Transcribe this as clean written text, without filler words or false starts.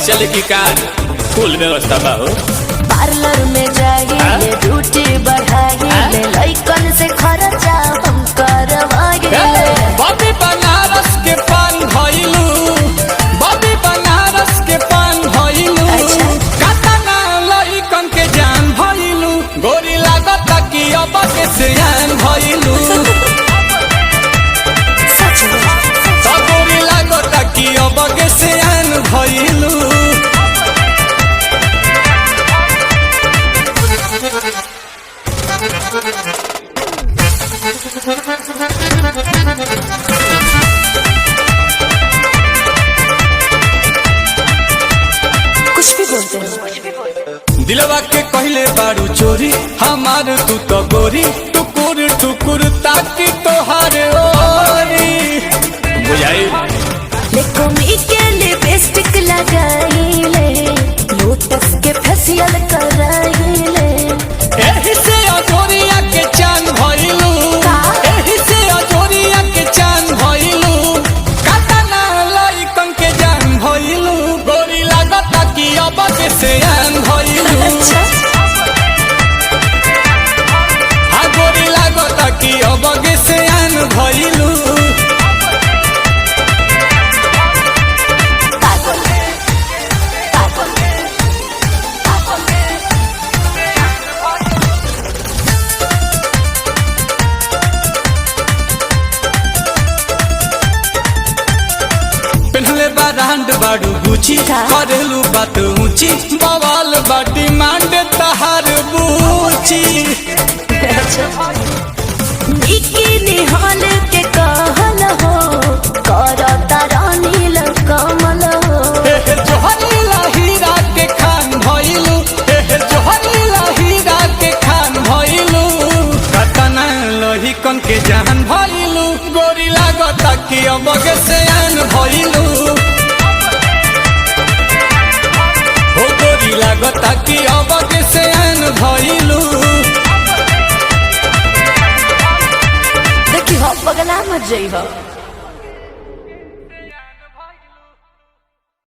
बस चले की कार फुल व्यवस्था बा हो। पार्लर में जाइए ड्यूटी बढ़ाइए लइकन से खर्चा हम करवाइए। बॉबी बनारस के पान भइलू, बॉबी बनारस के पान भइलू, कातना लइकन के जान भइलू, गोरी लागत कि अब के सियान भइलू। गोरी लागत कि अब के सियान भइलू। कुछ भी बोलते हो। दिलवा के कहले बारू चोरी हमार तू तो गोरी, टुकुर टुकुर ताकि तोहार ओरी बुझाई। देखो मी के लिपस्टिक लगाइले, लोटस के फेशियल कराइले। एही से अजोरिया के चांद भइलू, एही से अजोरिया के चांद भइलू, कातना लइकन के जान भइलू, गोरी लागत कि अब के सियान भइलू। हाँ गोरी लागत कि अब के सियान भइलू। पहले बारांड बाड़ू गुची, करेलू बात ऊंची, बवाल बाटी मांड तहार बूची। बिकिनी हॉल के कहल हो, करता रानील कमल हो। जोहरीला हीरा के खान भइलू, जोहरीला हीरा के खान भइलू, कतना लहिकन के जान भइलू, गोरी लागत कि अब के सियान भइलू। हो गोरी लागत कि अब के सियान भइलू। देखी हो पगला मत जइहो।